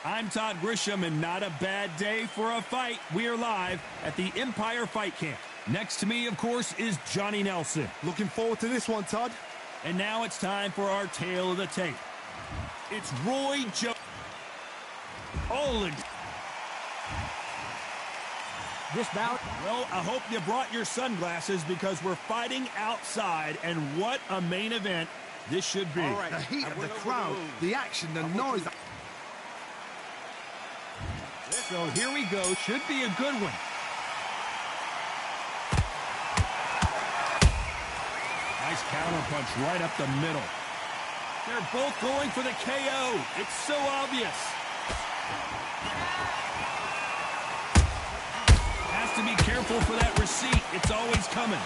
I'm Todd Grisham, and not a bad day for a fight. We are live at the Empire Fight Camp. Next to me, of course, is Johnny Nelson. Looking forward to this one, Todd. And now it's time for our tale of the tape. It's Roy Jones. This bout? Well, I hope you brought your sunglasses because we're fighting outside, and what a main event this should be. All right, the heat of the crowd, the action, the noise. So here we go. Should be a good one. Nice counter punch right up the middle. They're both going for the KO. It's so obvious. Has to be careful for that receipt. It's always coming.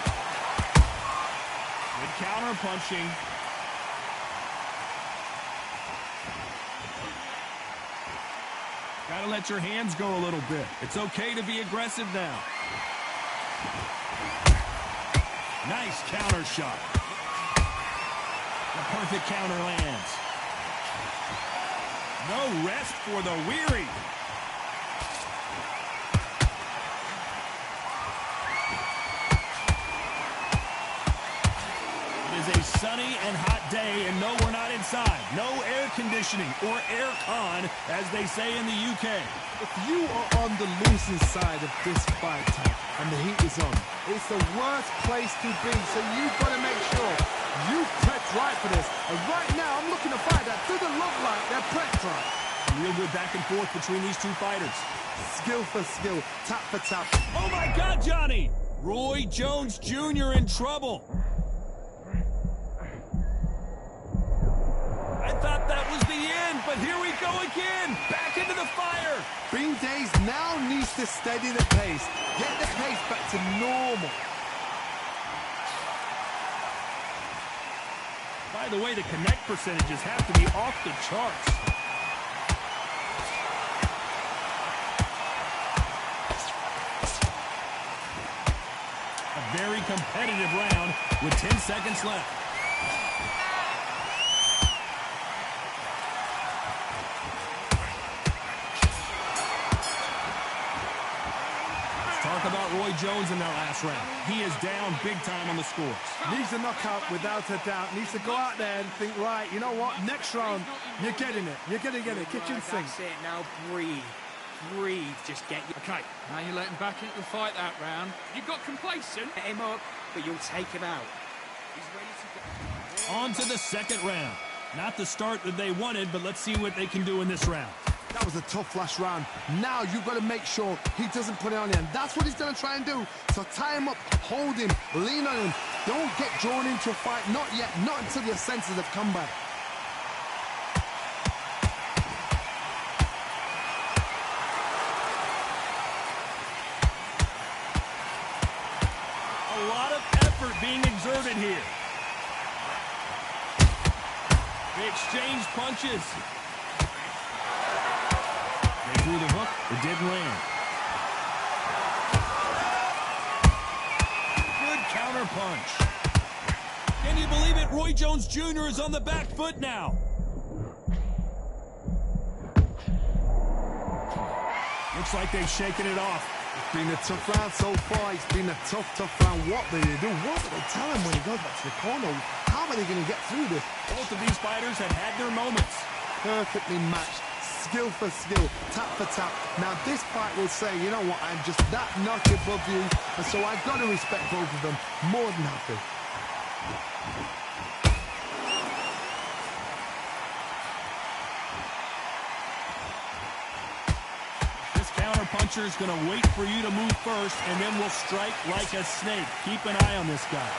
Good counter punching. Gotta let your hands go a little bit. It's okay to be aggressive now. Nice counter shot. The perfect counter lands. No rest for the weary. It is a sunny and hot day, and no, we're not inside. No air conditioning or air con, as they say in the UK. If you are on the losing side of this fight, Todd, and the heat is on, it's the worst place to be, so you've got to make sure you prep right for this. And right now, I'm looking to fight that doesn't look like they're prepped right. Real good back and forth between these two fighters. Skill for skill, tap for tap. Oh my God, Johnny! Roy Jones Jr. in trouble. I thought that was the end, but here we go again. Back into the fire. Bean Days now needs to steady the pace. Get the pace back to normal. By the way, the connect percentages have to be off the charts. A very competitive round with 10 seconds left. Talk about Roy Jones in that last round. He is down big time on the scores. Needs a knockout without a doubt. Needs to go out there and think, right, you know what? Next round, you're getting it. You're going to get it. Kitchen sink. That's it. Now breathe. Breathe. Just get your... Okay, now you're letting back into the fight that round. You got complacent. Get him up, but you'll take him out. He's ready to go. On to the second round. Not the start that they wanted, but let's see what they can do in this round. That was a tough last round. Now you've got to make sure he doesn't put it on you. And that's what he's going to try and do. So tie him up, hold him, lean on him. Don't get drawn into a fight. Not yet. Not until your senses have come back. A lot of effort being exerted here. They exchange punches. They threw the hook. It didn't land. Good counter punch. Can you believe it? Roy Jones Jr. is on the back foot now. Looks like they've shaken it off. It's been a tough round so far. It's been a tough round. What do they do? What do they tell him when he goes back to the corner? How are they going to get through this? Both of these fighters have had their moments. Perfectly matched. Skill for skill, tap for tap. Now this fight will say, you know what, I'm just that notch above you, and so I've got to respect both of them. More than happy. This counter puncher is going to wait for you to move first, and then will strike like a snake. Keep an eye on this guy.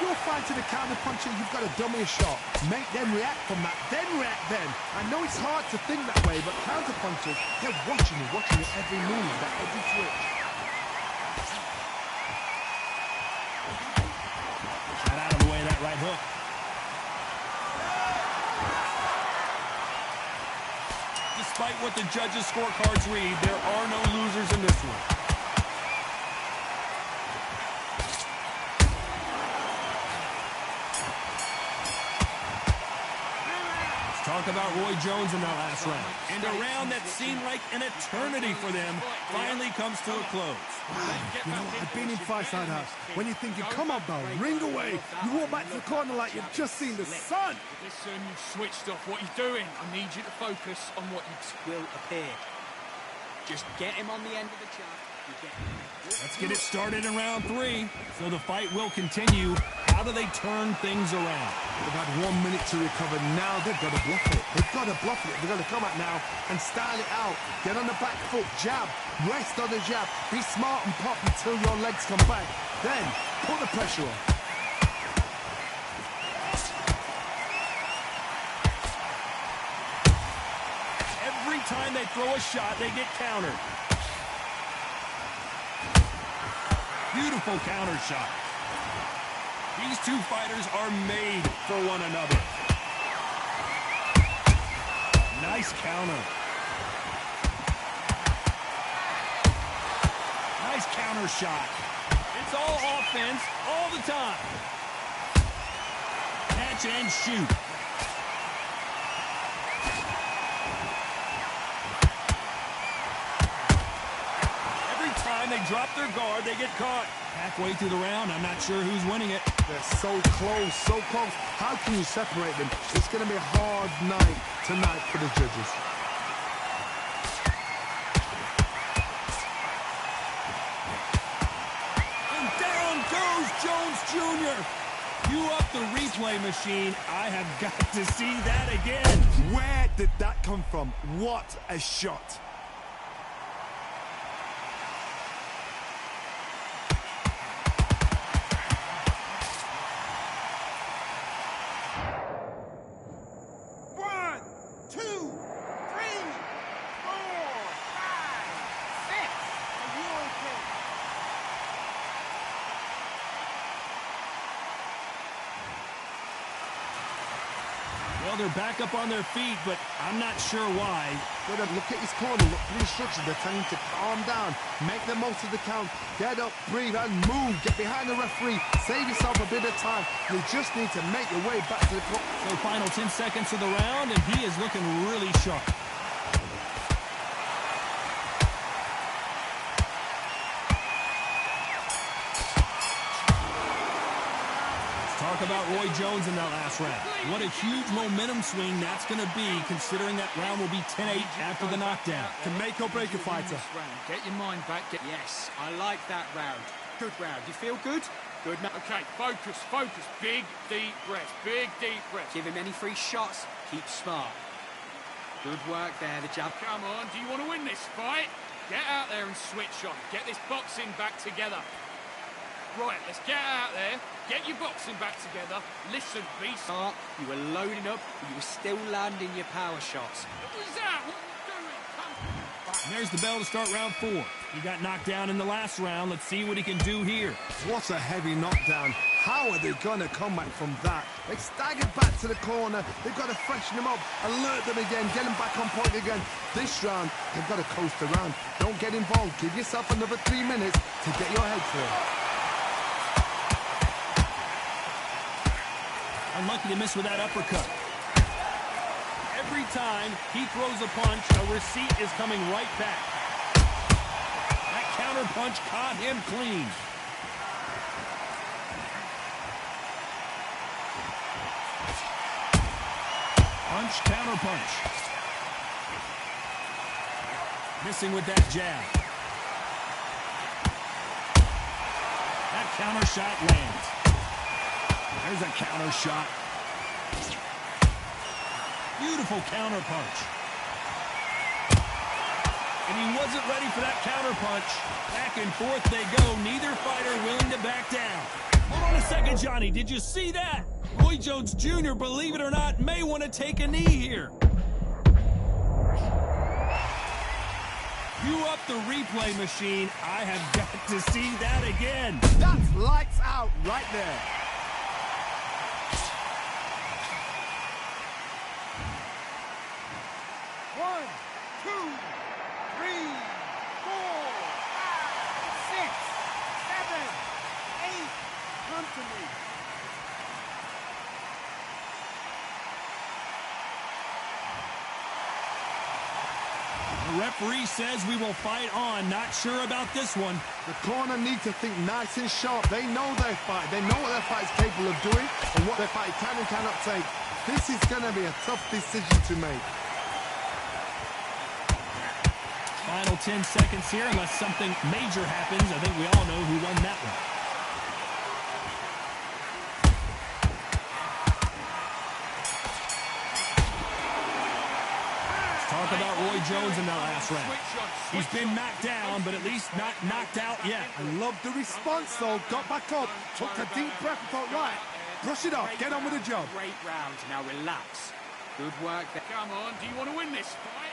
You're fighting a counter puncher, you've got to dummy a shot. Make them react from that, then react then. I know it's hard to think that way, but counter punchers, they're watching you every move, that every switch. Got out of the way of that right hook. Despite what the judges' scorecards read, there are no losers in this one. Talk about Roy Jones in that last round. And a round that seemed like an eternity for them finally comes to a close. You know, I've been in fights like that. When you're thinking, come on, Bell, ring away. You walk back to the corner like you've just seen the sun. Listen, you've switched off. What you're doing, I need you to focus on what you Will appear. Just get him on the end of the jab. You get him. Let's get it started in round 3. So the fight will continue. How do they turn things around? They've had 1 minute to recover. Now they've got to bluff it. They've got to bluff it. They've got to come out now and style it out. Get on the back foot, jab, rest on the jab. Be smart and pop until your legs come back. Then put the pressure on. Every time they throw a shot, they get countered. Beautiful counter shot. These two fighters are made for one another. Nice counter. Nice counter shot. It's all offense all the time. Catch and shoot. Every time they drop their guard, they get caught. Halfway through the round, I'm not sure who's winning it. They're so close, so close. How can you separate them? It's going to be a hard night tonight for the judges. And down goes Jones Jr. Cue up the replay machine. I have got to see that again. Where did that come from? What a shot. Well, they're back up on their feet, but I'm not sure why. Look at his corner, look at the instructions. They're telling him to calm down, make the most of the count, get up, breathe, and move. Get behind the referee, save yourself a bit of time. You just need to make your way back to the clock. So final 10 seconds of the round, and he is looking really sharp. Talk about Roy Jones in that last round. What a huge momentum swing that's going to be, considering that round will be 10-8 after the knockdown. To make or break a fighter. Get your mind back. Yes, I like that round. Good round. You feel good? Good. Okay, focus, focus. Big, deep breath. Big, deep breath. Give him any free shots. Keep smart. Good work there, the jab. Come on, do you want to win this fight? Get out there and switch on. Get this boxing back together. Right, let's get out there. Get your boxing back together. Listen, be smart. You were loading up, but you were still landing your power shots. What was that? What are you doing? Come. And there's the bell to start round 4. He got knocked down in the last round. Let's see what he can do here. What a heavy knockdown. How are they going to come back from that? They staggered back to the corner. They've got to freshen them up, alert them again, get them back on point again. This round, they've got to coast around. Don't get involved. Give yourself another 3 minutes to get your head clear. Unlucky to miss with that uppercut. Every time he throws a punch, a receipt is coming right back. That counter punch caught him clean. Punch, counter punch. Missing with that jab. That counter shot lands. There's a counter shot. Beautiful counter punch. And he wasn't ready for that counter punch. Back and forth they go. Neither fighter willing to back down. Hold on a second, Johnny. Did you see that? Roy Jones Jr., believe it or not, may want to take a knee here. Cue up the replay machine. I have got to see that again. That's lights out right there. To me. referee says we will fight on. Not sure about this one. The corner need to think nice and sharp. They know their fight. They know what their fight is capable of doing and what their fight can and cannot take. This is going to be a tough decision to make. Final 10 seconds here, unless something major happens. I think we all know who won that one. Talk about Roy Jones in that last round. He's been knocked down, but at least not knocked out yet. I love the response, though. Got back up, took a deep breath and thought, right, brush it off, get on with the job. Great round. Now relax. Good work there. Come on, do you want to win this fight?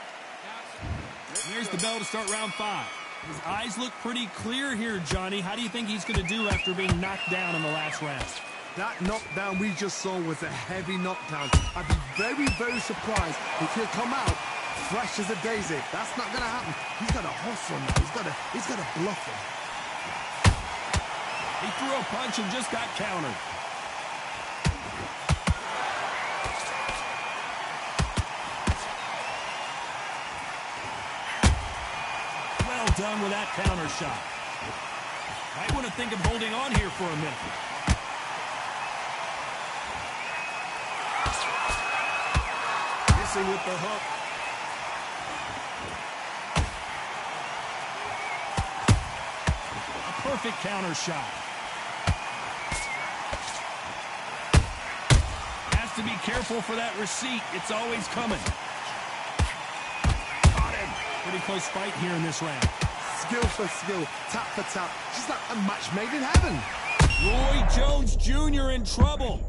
There's the bell to start round 5. His eyes look pretty clear here, Johnny. How do you think he's going to do after being knocked down in the last round? That knockdown we just saw was a heavy knockdown. I'd be very, very surprised if he'll come out fresh as a daisy. That's not going to happen. He's got a hustle now. He's got to bluff him. He threw a punch and just got countered. Well done with that counter shot. Might want to think of holding on here for a minute. Missing with the hook. Perfect counter shot. Has to be careful for that receipt. It's always coming. Got him. Pretty close fight here in this round. Skill for skill, tap for tap. Just like a match made in heaven. Roy Jones Jr. in trouble.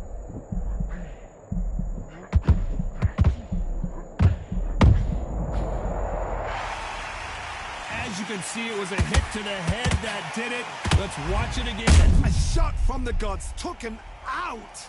As you can see, it was a hit to the head that did it. Let's watch it again. A shot from the gods took him out.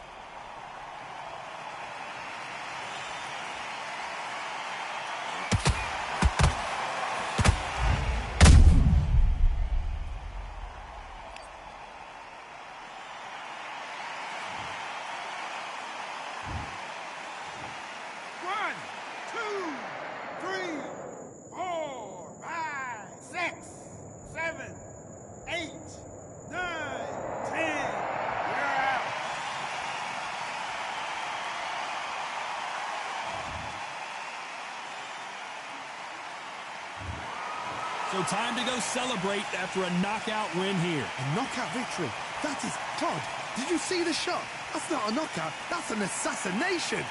So time to go celebrate after a knockout win here. A knockout victory. That is God. Did you see the shot? That's not a knockout. That's an assassination.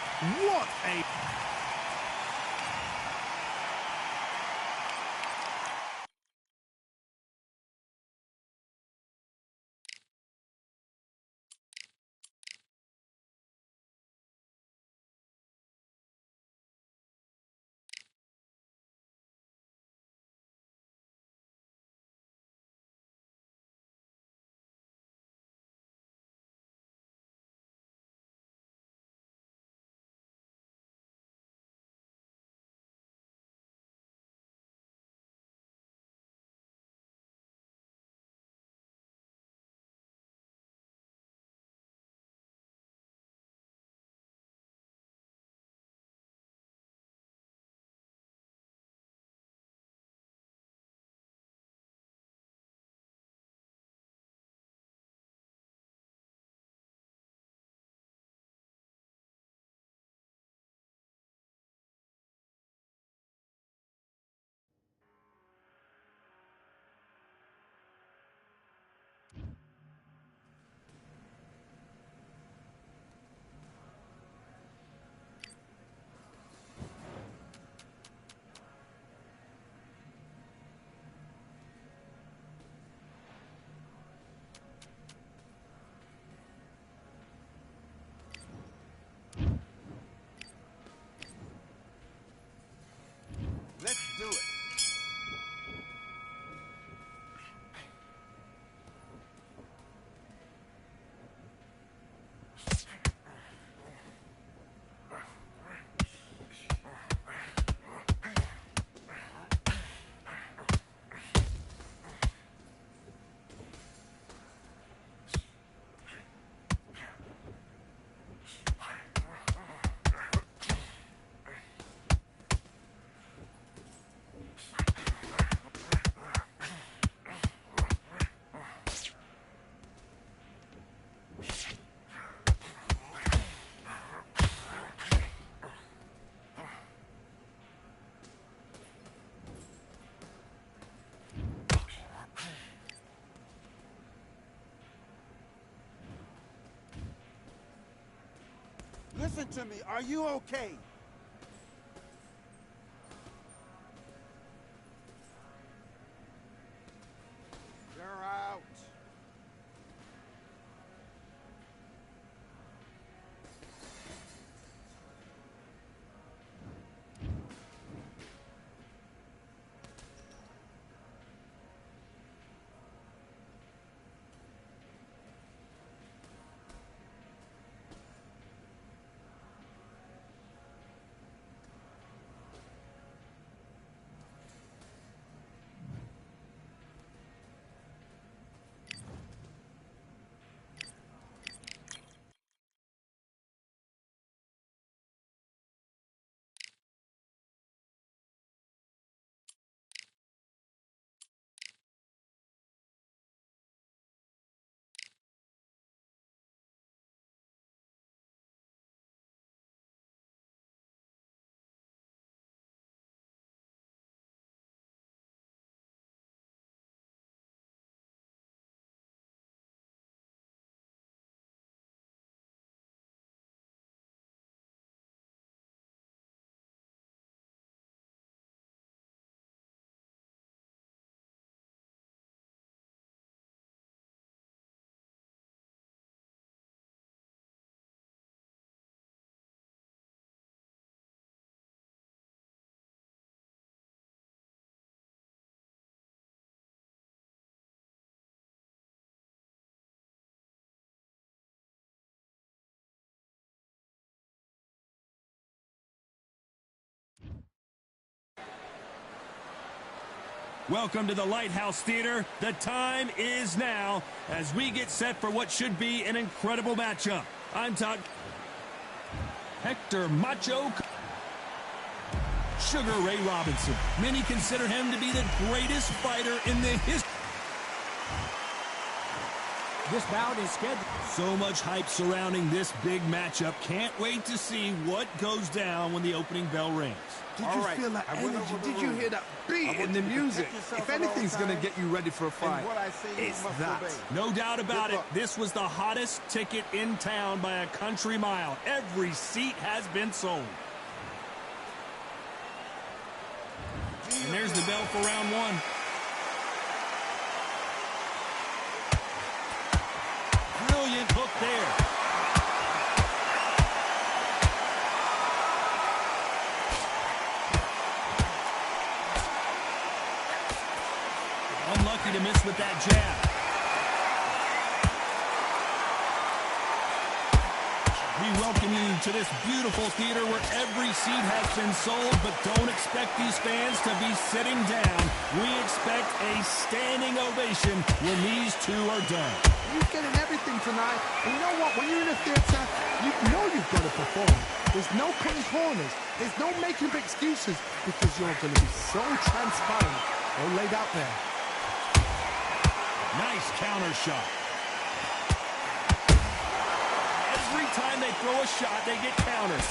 What a... Listen to me. Are you okay? You're out. Welcome to the Lighthouse Theater. The time is now as we get set for what should be an incredible matchup. I'm Todd. Hector Macho Sugar Ray Robinson. Many consider him to be the greatest fighter in the history. This bout is scheduled. So much hype surrounding this big matchup. Can't wait to see what goes down when the opening bell rings. Did you feel that energy? Did you hear that beat in the music? If anything's going to get you ready for a fight, it's that. No doubt about it. This was the hottest ticket in town by a country mile. Every seat has been sold. And there's the bell for round one. Brilliant hook there. Unlucky to miss with that jab. We welcome you to this beautiful theater where every seat has been sold, but don't expect these fans to be sitting down. We expect a standing ovation when these two are done. You're getting everything tonight. And you know what? When you're in a theater, you know you've got to perform. There's no cutting corners. There's no making up excuses because you're going to be so transparent or laid out there. Nice counter shot. Every time they throw a shot, they get counters.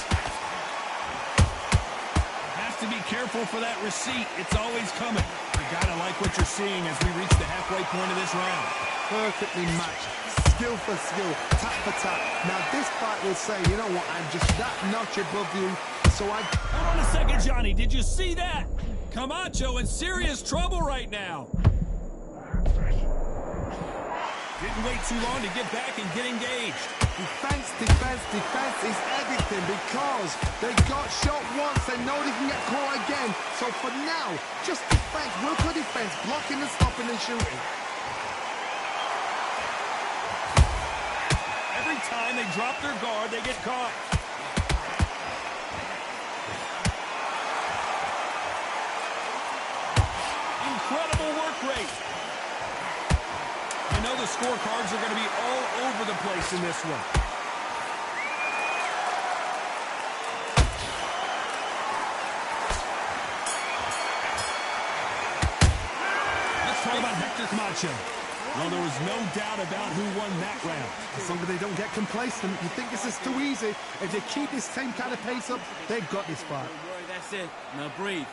Has to be careful for that receipt. It's always coming. You gotta like what you're seeing as we reach the halfway point of this round. Perfectly matched. Skill for skill. Tap for tap. Now this fight will say, you know what, I'm just that notch above you. So I... Hold on a second, Johnny. Did you see that? Camacho in serious trouble right now. Didn't wait too long to get back and get engaged. Defense, defense, defense is everything because they got shot once. They know they can get caught again. So for now, just defense, work on defense, blocking and stopping and shooting. Every time they drop their guard, they get caught. Incredible work rate. I know the scorecards are going to be all over the place in this one. Let's talk about Hector Camacho. Well, there was no doubt about who won that round. As long as they don't get complacent, you think this is too easy. If they keep this same kind of pace up, they've got this fight. Don't worry, that's it. Now breathe.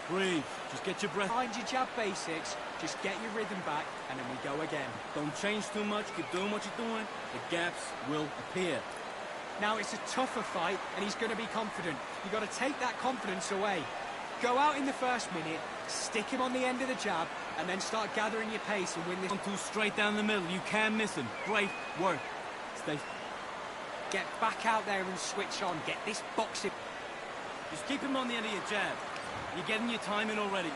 Breathe. Just get your breath. Find your jab basics, just get your rhythm back, and then we go again. Don't change too much. Keep doing what you're doing. The gaps will appear. Now it's a tougher fight, and he's going to be confident. You've got to take that confidence away. Go out in the first minute, stick him on the end of the jab, and then start gathering your pace and win this. 1-2 straight down the middle. You can't miss him. Great work. Stay. Get back out there and switch on. Get this boxing. Just keep him on the end of your jab. You're getting your timing already.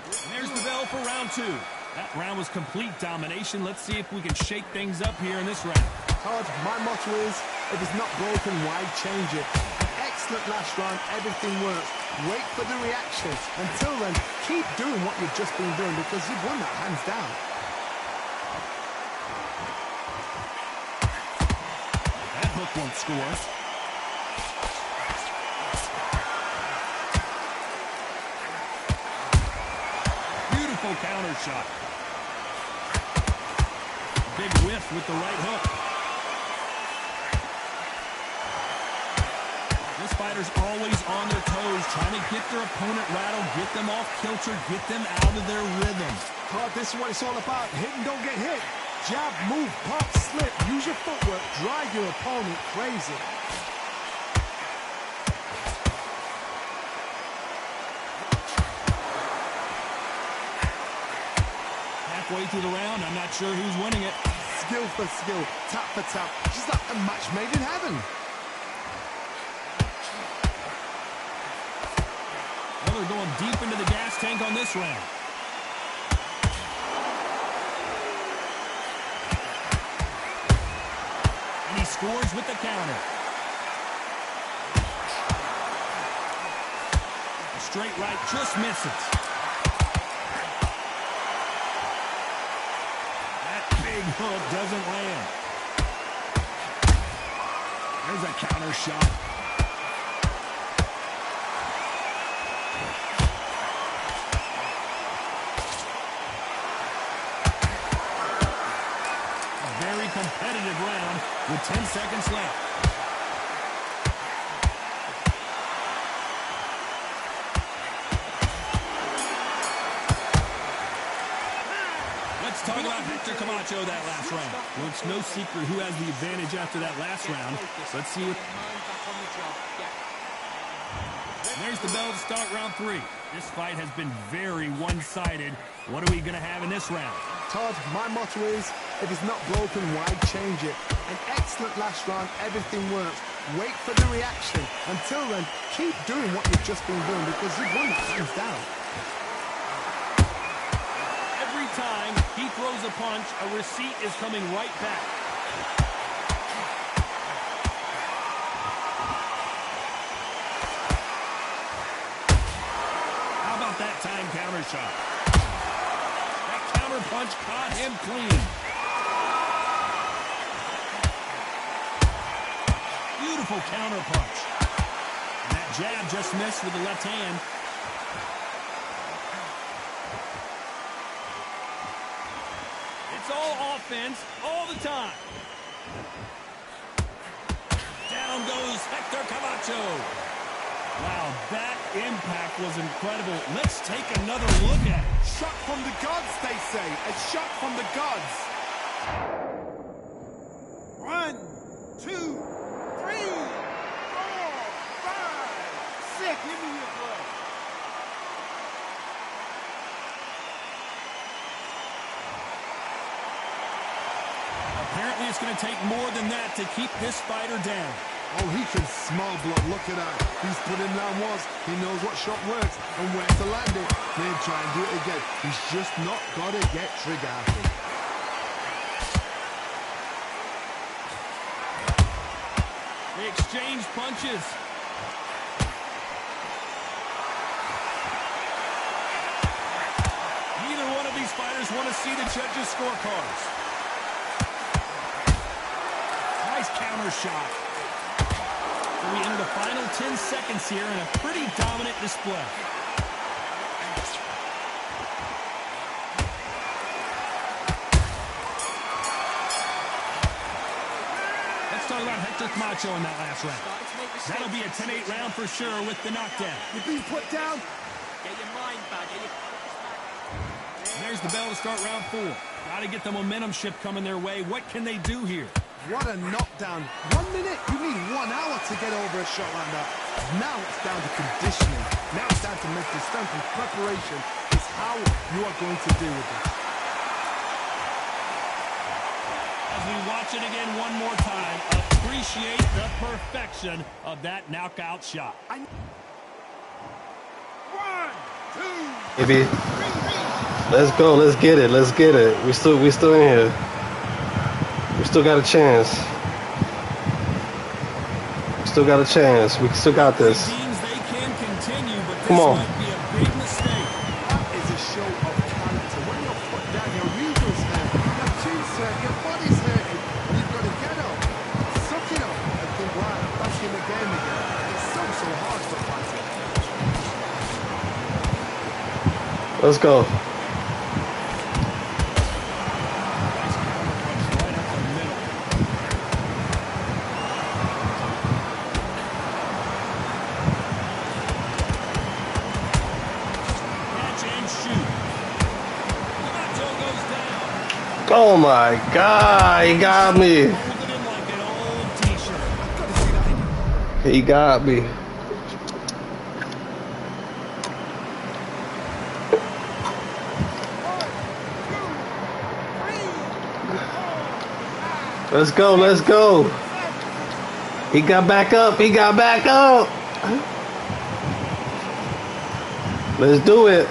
And there's the bell for round 2. That round was complete domination. Let's see if we can shake things up here in this round. Todd, my motto is, if it's not broken, why change it? An excellent last round, everything works. Wait for the reaction. Until then, keep doing what you've just been doing because you've won that hands down. That hook won't score. Beautiful counter shot. Big whiff with the right hook. This fighter's always on their toes, trying to get their opponent rattled, get them off kilter, get them out of their rhythm. Todd, this is what it's all about. Hit and don't get hit. Jab, move, pop, slip. Use your footwork. Drive your opponent crazy. Halfway through the round, I'm not sure who's winning it. Skill for skill, tap for tap. Just like a match made in heaven. Well, they're going deep into the gas tank on this round. And he scores with the counter. A straight right just misses. That big hook doesn't land. There's a counter shot. Competitive round with 10 seconds left. Let's talk about Hector Camacho that last round. Well, it's no secret who has the advantage after that last round. Let's see what... There's the bell to start round 3. This fight has been very one-sided. What are we going to have in this round? Todd, my motto is, if it's not broken, why change it? An excellent last round, everything works. Wait for the reaction. Until then, keep doing what you've just been doing because you've won that hands down. Every time he throws a punch, a receipt is coming right back. How about that time counter shot? Punch caught him clean. Beautiful counter punch. And that jab just missed with the left hand. It's all offense all the time. Down goes Hector Camacho. Wow, that impact was incredible. Let's take another look at it. Shot from the gods, they say. A shot from the gods. 1, 2, 3, 4, 5, 6. Give me your blood. Apparently it's going to take more than that to keep this fighter down. Oh, he can smell blood. Look at that. He's put in down once. He knows what shot works and where to land it. He'll try and do it again. He's just not got to get trigger happy. They exchange punches. Neither one of these fighters want to see the judges' scorecards. Nice counter shot. We enter the final 10 seconds here in a pretty dominant display. Let's talk about Hector Camacho in that last round. That'll be a 10-8 round for sure with the knockdown. You've been put down. Get your mind back. Get your... There's the bell to start round 4. Got to get the momentum shift coming their way. What can they do here? What a knockdown. 1 minute, you need 1 hour to get over a shot like that. Now it's down to conditioning. Now it's down to mental strength and preparation. It's how you are going to deal with it. As we watch it again one more time, appreciate the perfection of that knockout shot. 1, 2, Maybe. Let's go. Let's get it. Let's get it. We still in here. We still got a chance. We still got a chance. We still got this. Teams, they can continue, but this Come on. might be a big mistake. That is a show of character. When you're put down, your ego's hurt, your chin's hurt, your body's hurting. You've got to get up, suck it up, and think, right, back in the game again. It's so hard for fighting. Let's go. Oh my God, he got me. He got me. Let's go, let's go. He got back up, he got back up. Let's do it.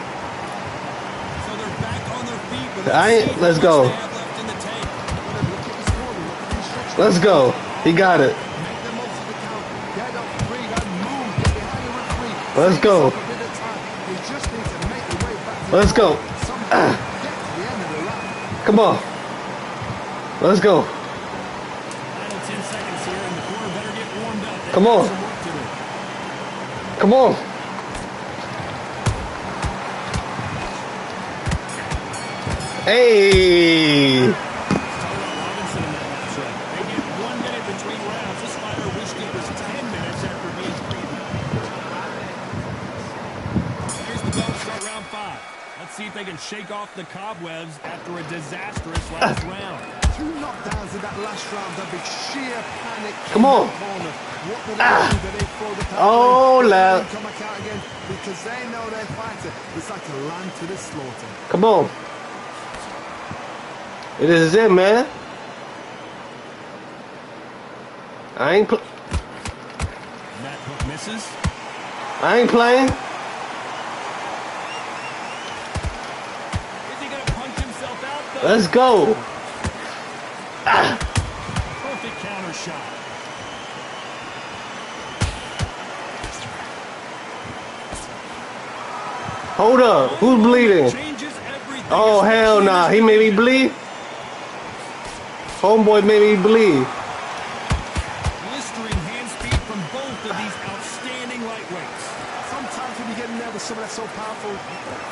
Let's go. Let's go. He got it. Let's go. Let's go. Come on. Let's go. Come on. Come on. Hey. See if they can shake off the cobwebs after a disastrous last round. 2 knockdowns in that last round, that big sheer panic. Come on. What do they throw the Oh, lad. come back out again because they know they're fighting. It's like a lamb to the slaughter. Come on. It is it, man. I ain't That hook misses. I ain't playing. Let's go. Perfect counter shot. Hold up. Who's bleeding? Oh, hell nah. He made me bleed. Homeboy made me bleed. Blistering hand speed from both of these outstanding lightweights. Sometimes when you get in there with someone that's so powerful,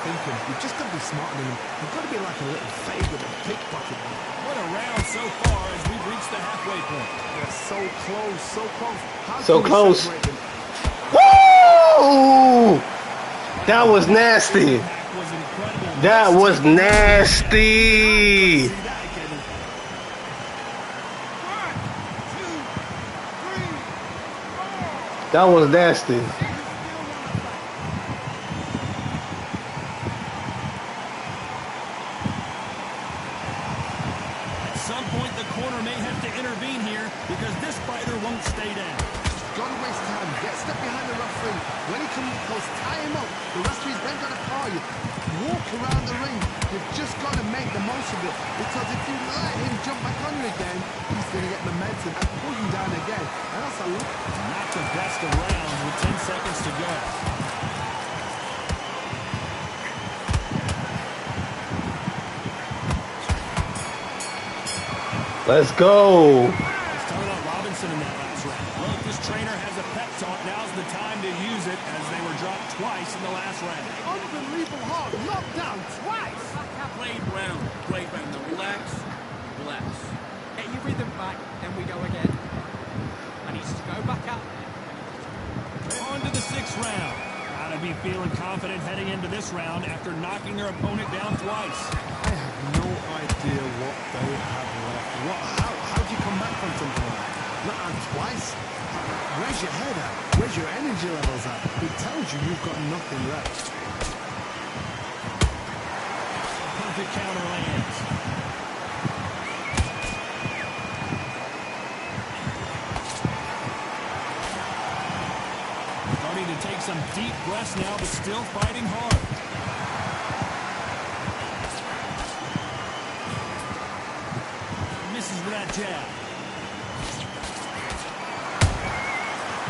thinking, you've just got to be smarter than him. You've got to be like a little favourite and pickpocket. What a round so far as we've reached the halfway point. They're so close, so close. How So can you close. separate them? Woo! That was nasty. That was nasty. That was nasty. At some point, the corner may have to intervene here because this fighter won't stay down. Don't waste time. Get step behind the referee. When he comes close, tie him up. The referee's then got to call you. Walk around the ring. You've just got to make the most of it. Because if you let him jump back on you again, he's going to get momentum and pull you down again. And that's a lot. Not the best of rounds with 10 seconds to go. Let's go. Let's talk about Robinson in that last round. Well, if this trainer has a pep talk, now's the time to use it as they were dropped twice in the last round. Unbelievable hard. Knocked down twice. Played round. Played round. Now relax. Relax. Get your rhythm back, then we go again. I need to go back out. On to the 6th round. Gotta to be feeling confident heading into this round after knocking their opponent down twice. I have no idea what they have left. How do you come back from something like that? Not out twice? Where's your head at? Where's your energy levels at? It tells you you've got nothing left. Perfect counter lands. Starting to take some deep breaths now, but still fighting hard. Misses with that jab.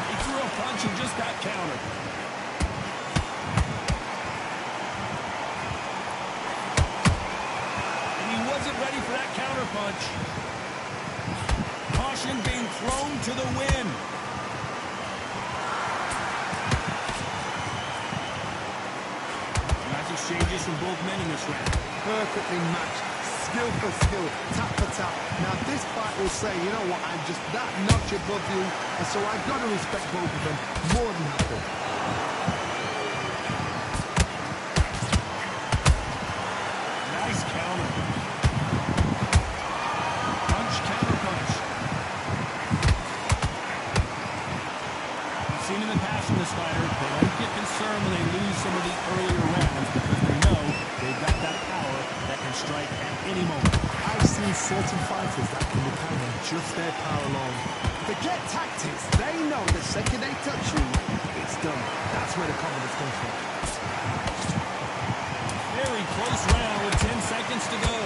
He threw a punch and just got countered. And he wasn't ready for that counter punch. Caution being thrown to the wind. Exchanges from both men in this round. Perfectly matched, skill for skill, tap for tap. Now this fight will say, you know what, I'm just that notch above you, and so I've got to respect both of them more than happy. Nice counter. Punch, counter punch. We've seen in the past from this fighter, they don't get concerned when they lose some of the earlier rounds because they know they've got that power that can strike at any moment. I've seen certain fighters that can depend on just their power alone. Forget tactics, they know the second they touch you, it's done. That's where the confidence comes from. Very close round with 10 seconds to go.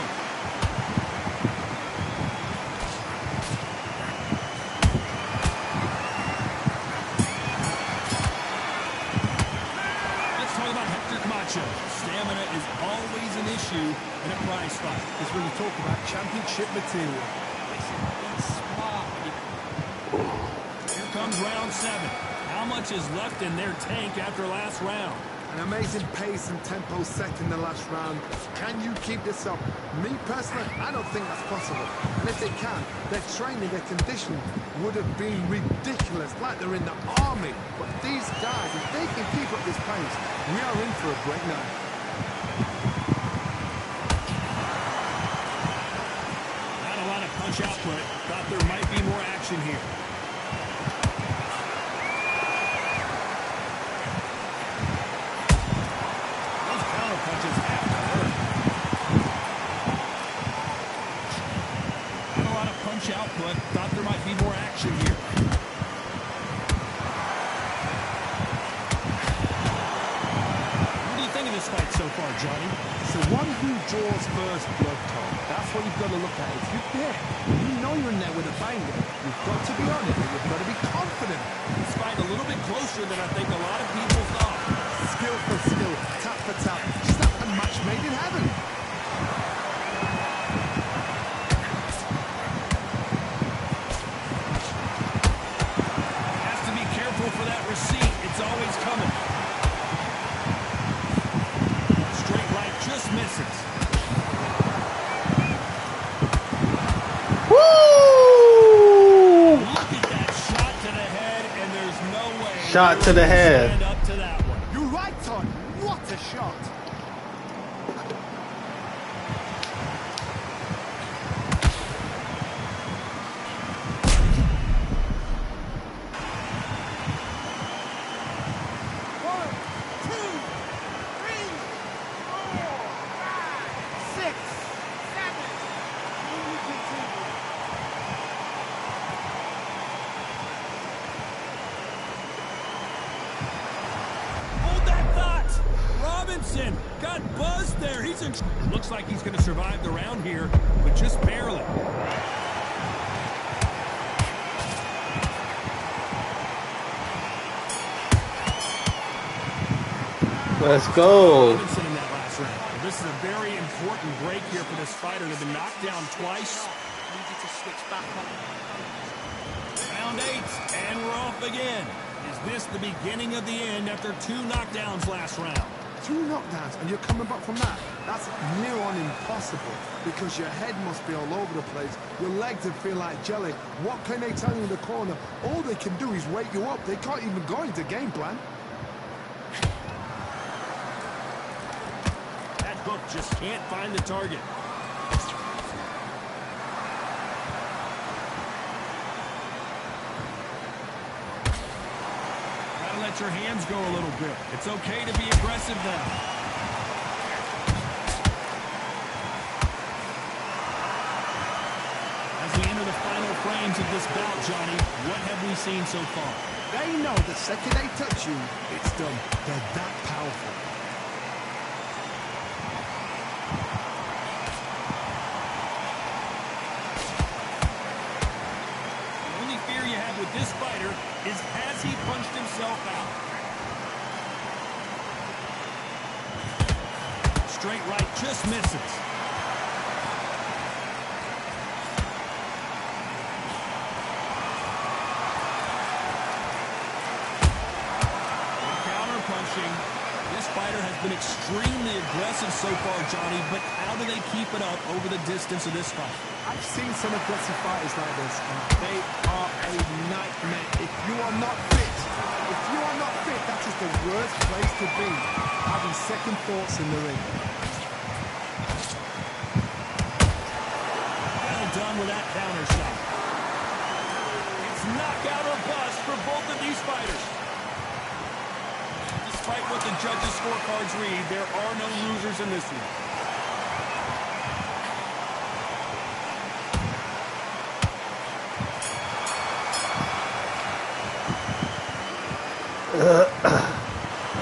Stamina is always an issue in a prize fight. It's when you talk about championship material. Listen, he's smart. Here comes round 7. How much is left in their tank after last round? An amazing pace and tempo set in the last round. Can you keep this up? Me personally, I don't think that's possible. And if they can, their training, their conditioning would have been ridiculous, like they're in the army. But these guys, if they can keep up this pace, we are in for a great night. Not a lot of punch output. Thought there might be more action here. Output. Thought there might be more action here. What do you think of this fight so far, Johnny? It's the one who draws first blood, Tom. That's what you've got to look at. If you're there, you know you're in there with a banger. You've got to be on it, and you've got to be confident. This fight a little bit closer than I think a lot of people thought. Skill for skill, tap for tap. Just like a match made in heaven. For that receipt, it's always coming. Straight right just misses. Woo! Look at that shot to the head, and there's no way. Shot to the head. Stand up to that one. You're right, Todd. What a shot. Got buzzed there. He's in. Looks like he's going to survive the round here, but just barely. Let's go. In that last round. This is a very important break here for this fighter. They've been knocked down twice. Needed to switch back on. Round 8, and we're off again. Is this the beginning of the end after 2 knockdowns last round? 2 knockdowns, and you're coming back from that. That's near on impossible, because your head must be all over the place. Your legs would feel like jelly. What can they tell you in the corner? All they can do is wake you up. They can't even go into game plan. just can't find the target. Gotta let your hands go a little bit. It's okay to be aggressive now. As we enter the final frames of this bout, Johnny, what have we seen so far? They know the second they touch you, it's done. They're that powerful. The only fear you have with this fighter is, has he punched himself out? Straight right just misses. This fighter has been extremely aggressive so far, Johnny, but how do they keep it up over the distance of this fight? I've seen some aggressive fighters like this, and they are a nightmare. If you are not fit, that is the worst place to be, having second thoughts in the ring. Well done with that counter shot. It's knockout or bust for both of these fighters. Despite what the judges' scorecards read, there are no losers in this one.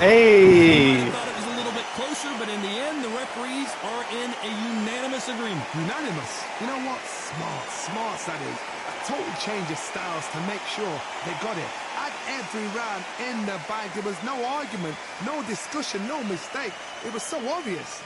Hey! I thought it was a little bit closer, but in the end, the referees are in a unanimous agreement. Unanimous. You know what? Smart that is. A total change of styles to make sure they got it. At every round in the bag, there was no argument, no discussion, no mistake. It was so obvious.